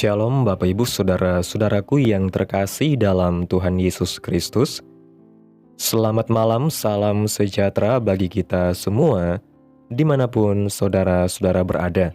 Shalom Bapak Ibu Saudara-saudaraku yang terkasih dalam Tuhan Yesus Kristus. Selamat malam, salam sejahtera bagi kita semua dimanapun saudara-saudara berada.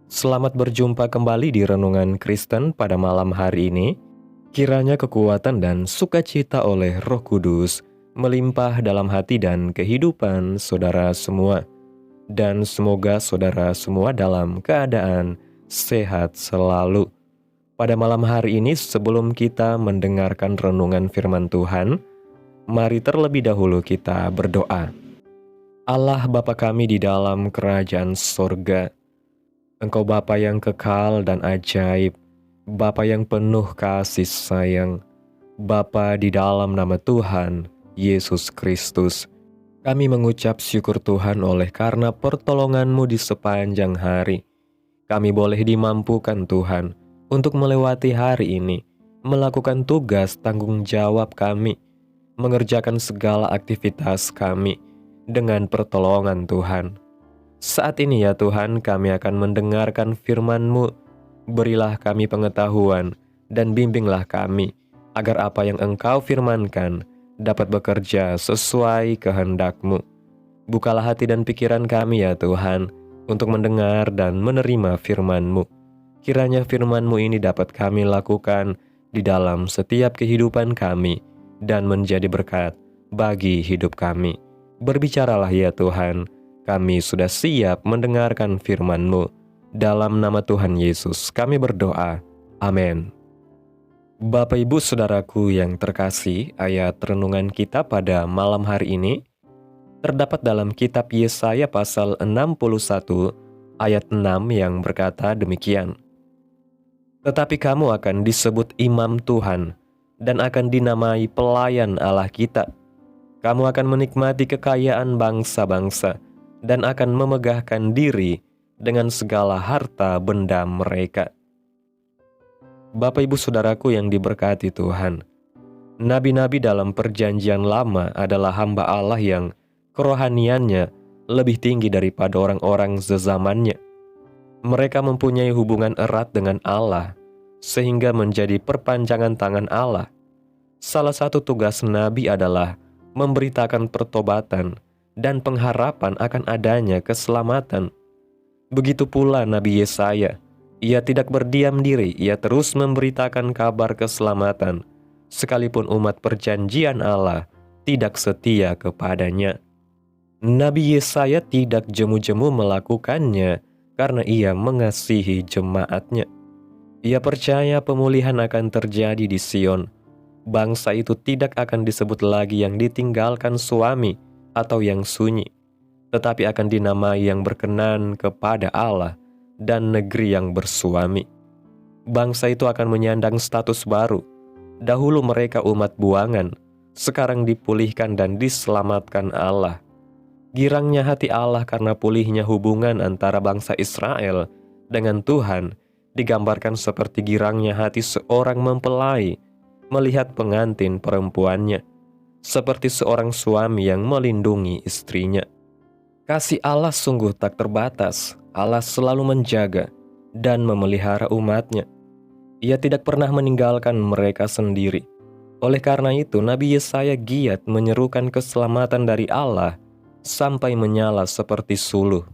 Selamat berjumpa kembali di Renungan Kristen pada malam hari ini. Kiranya kekuatan dan sukacita oleh Roh Kudus melimpah dalam hati dan kehidupan saudara semua. Dan semoga saudara semua dalam keadaan sehat selalu. Pada malam hari ini sebelum kita mendengarkan renungan firman Tuhan, mari terlebih dahulu kita berdoa. Allah Bapa kami di dalam kerajaan sorga, Engkau Bapa yang kekal dan ajaib, Bapa yang penuh kasih sayang, Bapa di dalam nama Tuhan Yesus Kristus, kami mengucap syukur Tuhan oleh karena pertolongan-Mu di sepanjang hari. Kami boleh dimampukan Tuhan untuk melewati hari ini, melakukan tugas tanggung jawab kami, mengerjakan segala aktivitas kami dengan pertolongan Tuhan. Saat ini ya Tuhan, kami akan mendengarkan firman-Mu. Berilah kami pengetahuan dan bimbinglah kami, agar apa yang Engkau firmankan dapat bekerja sesuai kehendak-Mu. Bukalah hati dan pikiran kami ya Tuhan, untuk mendengar dan menerima firman-Mu. Kiranya firman-Mu ini dapat kami lakukan di dalam setiap kehidupan kami dan menjadi berkat bagi hidup kami. Berbicaralah ya Tuhan, kami sudah siap mendengarkan firman-Mu. Dalam nama Tuhan Yesus kami berdoa. Amin. Bapak Ibu Saudaraku yang terkasih, ayat renungan kita pada malam hari ini terdapat dalam kitab Yesaya pasal 61 ayat 6 yang berkata demikian. Tetapi kamu akan disebut imam Tuhan dan akan dinamai pelayan Allah kita. Kamu akan menikmati kekayaan bangsa-bangsa dan akan memegahkan diri dengan segala harta benda mereka. Bapak Ibu Saudaraku yang diberkati Tuhan, nabi-nabi dalam perjanjian lama adalah hamba Allah yang kerohaniannya lebih tinggi daripada orang-orang sezamannya. Mereka mempunyai hubungan erat dengan Allah, sehingga menjadi perpanjangan tangan Allah. Salah satu tugas nabi adalah memberitakan pertobatan dan pengharapan akan adanya keselamatan. Begitu pula Nabi Yesaya, ia tidak berdiam diri, ia terus memberitakan kabar keselamatan, sekalipun umat perjanjian Allah tidak setia kepadanya. Nabi Yesaya tidak jemu-jemu melakukannya karena ia mengasihi jemaatnya. Ia percaya pemulihan akan terjadi di Sion. Bangsa itu tidak akan disebut lagi yang ditinggalkan suami atau yang sunyi, tetapi akan dinamai yang berkenan kepada Allah dan negeri yang bersuami. Bangsa itu akan menyandang status baru. Dahulu mereka umat buangan, sekarang dipulihkan dan diselamatkan Allah. Girangnya hati Allah karena pulihnya hubungan antara bangsa Israel dengan Tuhan digambarkan seperti girangnya hati seorang mempelai melihat pengantin perempuannya, seperti seorang suami yang melindungi istrinya. Kasih Allah sungguh tak terbatas. Allah selalu menjaga dan memelihara umatnya. Ia tidak pernah meninggalkan mereka sendiri. Oleh karena itu, Nabi Yesaya giat menyerukan keselamatan dari Allah sampai menyala seperti suluh.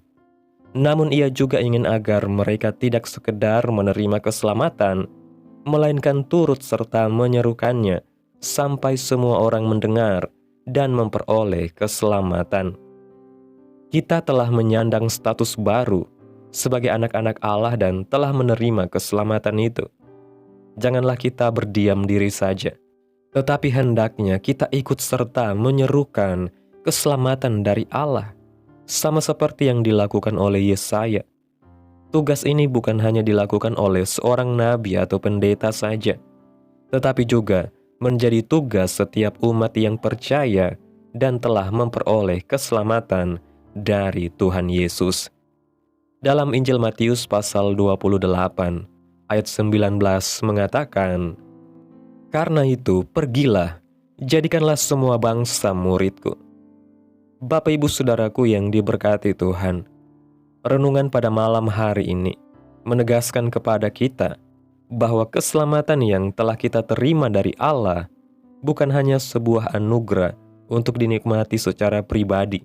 Namun ia juga ingin agar mereka tidak sekedar menerima keselamatan, melainkan turut serta menyerukannya sampai semua orang mendengar dan memperoleh keselamatan. Kita telah menyandang status baru sebagai anak-anak Allah dan telah menerima keselamatan itu. Janganlah kita berdiam diri saja, tetapi hendaknya kita ikut serta menyerukan keselamatan dari Allah, sama seperti yang dilakukan oleh Yesaya. Tugas ini bukan hanya dilakukan oleh seorang nabi atau pendeta saja, tetapi juga menjadi tugas setiap umat yang percaya dan telah memperoleh keselamatan dari Tuhan Yesus. Dalam Injil Matius pasal 28 ayat 19 mengatakan, "Karena itu pergilah, jadikanlah semua bangsa muridku." Bapak Ibu Saudaraku yang diberkati Tuhan, renungan pada malam hari ini menegaskan kepada kita bahwa keselamatan yang telah kita terima dari Allah bukan hanya sebuah anugerah untuk dinikmati secara pribadi,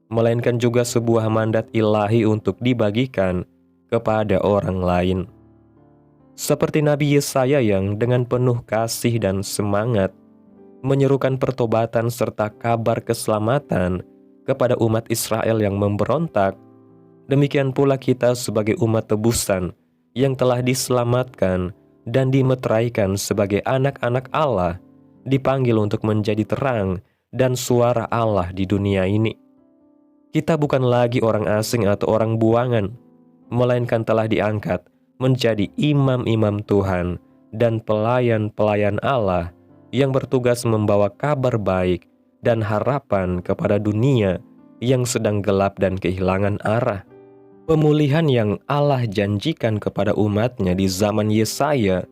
melainkan juga sebuah mandat ilahi untuk dibagikan kepada orang lain. Seperti Nabi Yesaya yang dengan penuh kasih dan semangat menyerukan pertobatan serta kabar keselamatan kepada umat Israel yang memberontak, demikian pula kita sebagai umat tebusan yang telah diselamatkan dan dimeteraikan sebagai anak-anak Allah, dipanggil untuk menjadi terang dan suara Allah di dunia ini. Kita bukan lagi orang asing atau orang buangan, melainkan telah diangkat menjadi imam-imam Tuhan dan pelayan-pelayan Allah yang bertugas membawa kabar baik dan harapan kepada dunia yang sedang gelap dan kehilangan arah. Pemulihan yang Allah janjikan kepada umatnya di zaman Yesaya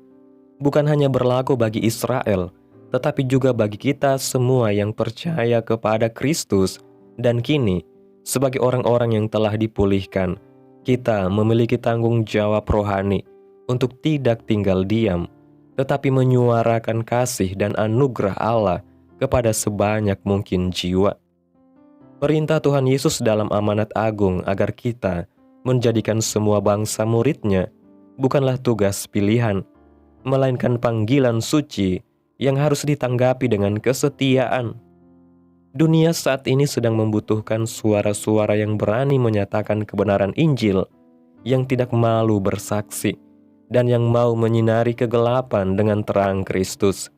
bukan hanya berlaku bagi Israel, tetapi juga bagi kita semua yang percaya kepada Kristus. Dan kini, sebagai orang-orang yang telah dipulihkan, kita memiliki tanggung jawab rohani untuk tidak tinggal diam, tetapi menyuarakan kasih dan anugerah Allah kepada sebanyak mungkin jiwa. Perintah Tuhan Yesus dalam amanat agung agar kita menjadikan semua bangsa murid-Nya bukanlah tugas pilihan, melainkan panggilan suci yang harus ditanggapi dengan kesetiaan. Dunia saat ini sedang membutuhkan suara-suara yang berani menyatakan kebenaran Injil, yang tidak malu bersaksi, dan yang mau menyinari kegelapan dengan terang Kristus.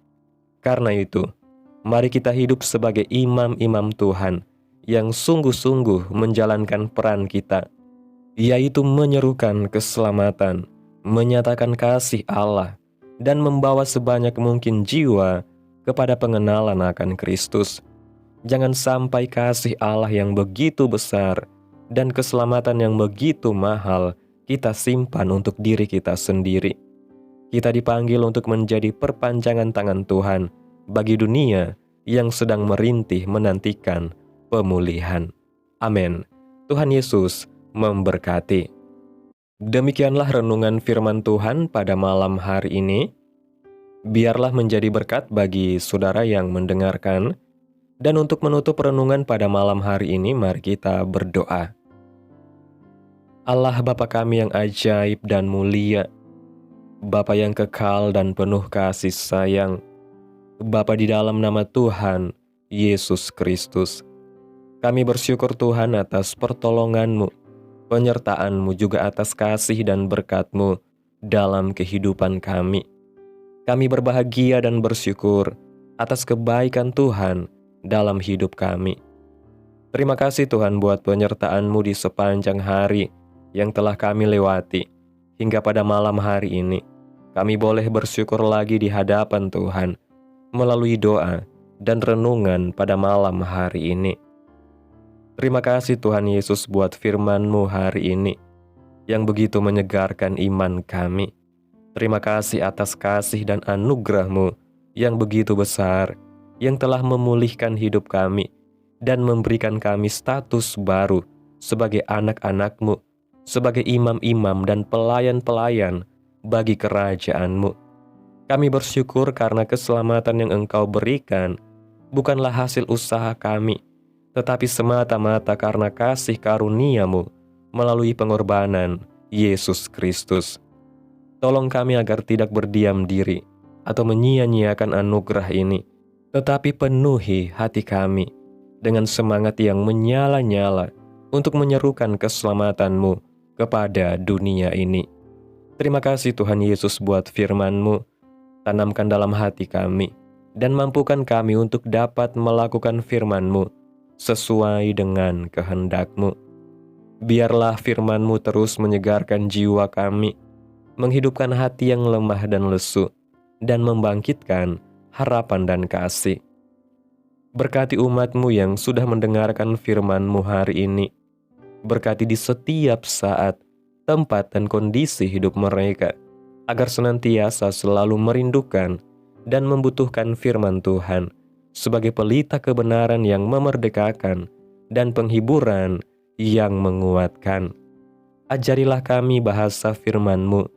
Karena itu, mari kita hidup sebagai imam-imam Tuhan yang sungguh-sungguh menjalankan peran kita, yaitu menyerukan keselamatan, menyatakan kasih Allah, dan membawa sebanyak mungkin jiwa kepada pengenalan akan Kristus. Jangan sampai kasih Allah yang begitu besar dan keselamatan yang begitu mahal kita simpan untuk diri kita sendiri. Kita dipanggil untuk menjadi perpanjangan tangan Tuhan bagi dunia yang sedang merintih menantikan pemulihan. Amin. Tuhan Yesus memberkati. Demikianlah renungan firman Tuhan pada malam hari ini. Biarlah menjadi berkat bagi saudara yang mendengarkan. Dan untuk menutup renungan pada malam hari ini, mari kita berdoa. Allah Bapa kami yang ajaib dan mulia, Bapa yang kekal dan penuh kasih sayang, Bapa di dalam nama Tuhan Yesus Kristus, kami bersyukur Tuhan atas pertolongan-Mu, penyertaan-Mu, juga atas kasih dan berkat-Mu dalam kehidupan kami. Kami berbahagia dan bersyukur atas kebaikan Tuhan dalam hidup kami. Terima kasih Tuhan buat penyertaan-Mu di sepanjang hari yang telah kami lewati. Hingga pada malam hari ini, kami boleh bersyukur lagi di hadapan Tuhan melalui doa dan renungan pada malam hari ini. Terima kasih Tuhan Yesus buat firman-Mu hari ini yang begitu menyegarkan iman kami. Terima kasih atas kasih dan anugerah-Mu yang begitu besar, yang telah memulihkan hidup kami dan memberikan kami status baru sebagai anak-anak-Mu, sebagai imam-imam dan pelayan-pelayan bagi kerajaan-Mu. Kami bersyukur karena keselamatan yang Engkau berikan bukanlah hasil usaha kami, tetapi semata-mata karena kasih karunia-Mu melalui pengorbanan Yesus Kristus. Tolong kami agar tidak berdiam diri atau menyia-nyiakan anugerah ini, tetapi penuhi hati kami dengan semangat yang menyala-nyala untuk menyerukan keselamatan-Mu kepada dunia ini. Terima kasih Tuhan Yesus buat firman-Mu. Tanamkan dalam hati kami dan mampukan kami untuk dapat melakukan firman-Mu sesuai dengan kehendak-Mu. Biarlah firman-Mu terus menyegarkan jiwa kami, menghidupkan hati yang lemah dan lesu, dan membangkitkan harapan dan kasih. Berkati umat-Mu yang sudah mendengarkan firman-Mu hari ini. Berkati di setiap saat, tempat, dan kondisi hidup mereka, agar senantiasa selalu merindukan dan membutuhkan firman Tuhan sebagai pelita kebenaran yang memerdekakan dan penghiburan yang menguatkan. Ajarilah kami bahasa firman-Mu,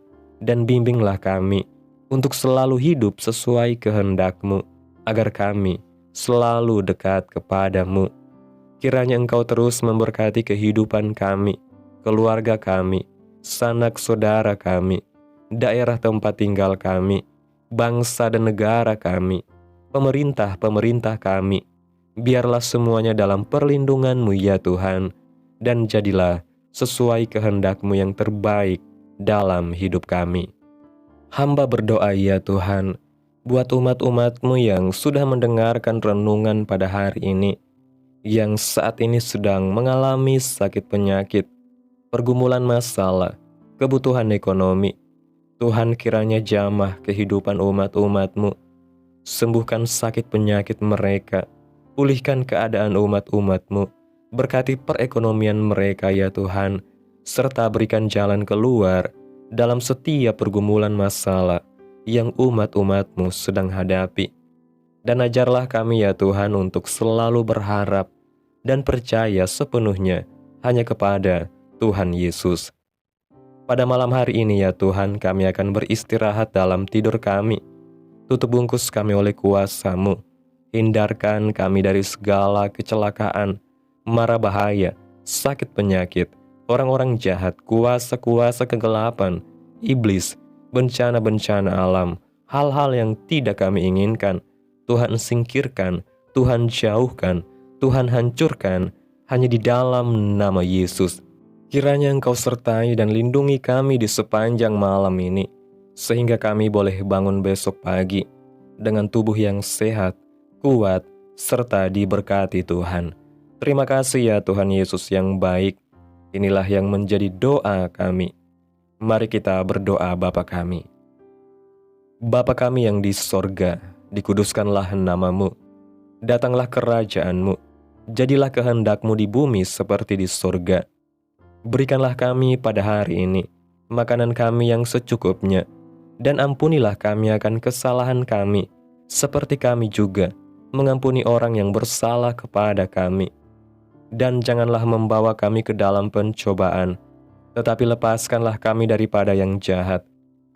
dan bimbinglah kami untuk selalu hidup sesuai kehendak-Mu, agar kami selalu dekat kepadamu. Kiranya Engkau terus memberkati kehidupan kami, keluarga kami, sanak saudara kami, daerah tempat tinggal kami, bangsa dan negara kami, pemerintah-pemerintah kami. Biarlah semuanya dalam perlindungan-Mu ya Tuhan, dan jadilah sesuai kehendak-Mu yang terbaik dalam hidup kami. Hamba berdoa ya Tuhan, buat umat-umat-Mu yang sudah mendengarkan renungan pada hari ini, yang saat ini sedang mengalami sakit penyakit, pergumulan masalah, kebutuhan ekonomi. Tuhan, kiranya jamah kehidupan umat-umat-Mu, sembuhkan sakit penyakit mereka, pulihkan keadaan umat-umat-Mu, berkati perekonomian mereka ya Tuhan, serta berikan jalan keluar dalam setiap pergumulan masalah yang umat-umat-Mu sedang hadapi. Dan ajarlah kami ya Tuhan untuk selalu berharap dan percaya sepenuhnya hanya kepada Tuhan Yesus. Pada malam hari ini ya Tuhan, kami akan beristirahat dalam tidur kami. Tutup bungkus kami oleh kuasa-Mu. Hindarkan kami dari segala kecelakaan, mara bahaya, sakit penyakit, orang-orang jahat, kuasa-kuasa kegelapan, iblis, bencana-bencana alam, hal-hal yang tidak kami inginkan. Tuhan singkirkan, Tuhan jauhkan, Tuhan hancurkan, hanya di dalam nama Yesus. Kiranya Engkau sertai dan lindungi kami di sepanjang malam ini, sehingga kami boleh bangun besok pagi dengan tubuh yang sehat, kuat, serta diberkati Tuhan. Terima kasih ya Tuhan Yesus yang baik. Inilah yang menjadi doa kami. Mari kita berdoa Bapa kami. Bapa kami yang di sorga, dikuduskanlah nama-Mu. Datanglah kerajaan-Mu. Jadilah kehendak-Mu di bumi seperti di sorga. Berikanlah kami pada hari ini makanan kami yang secukupnya, dan ampunilah kami akan kesalahan kami, seperti kami juga mengampuni orang yang bersalah kepada kami. Dan janganlah membawa kami ke dalam pencobaan, tetapi lepaskanlah kami daripada yang jahat,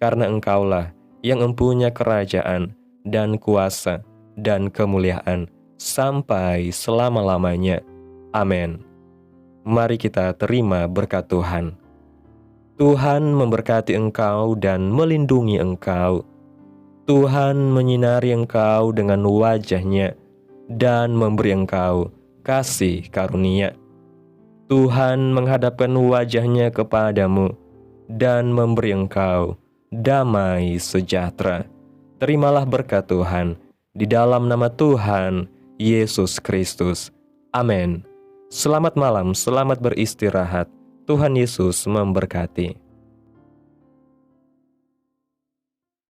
karena Engkaulah yang mempunyai kerajaan dan kuasa dan kemuliaan sampai selama-lamanya. Amin. Mari kita terima berkat Tuhan. Tuhan memberkati engkau dan melindungi engkau. Tuhan menyinari engkau dengan wajah-Nya dan memberi engkau kasih karunia. Tuhan menghadapkan wajah-Nya kepadamu dan memberi engkau damai sejahtera. Terimalah berkat Tuhan di dalam nama Tuhan Yesus Kristus. Amin. Selamat malam, selamat beristirahat. Tuhan Yesus memberkati.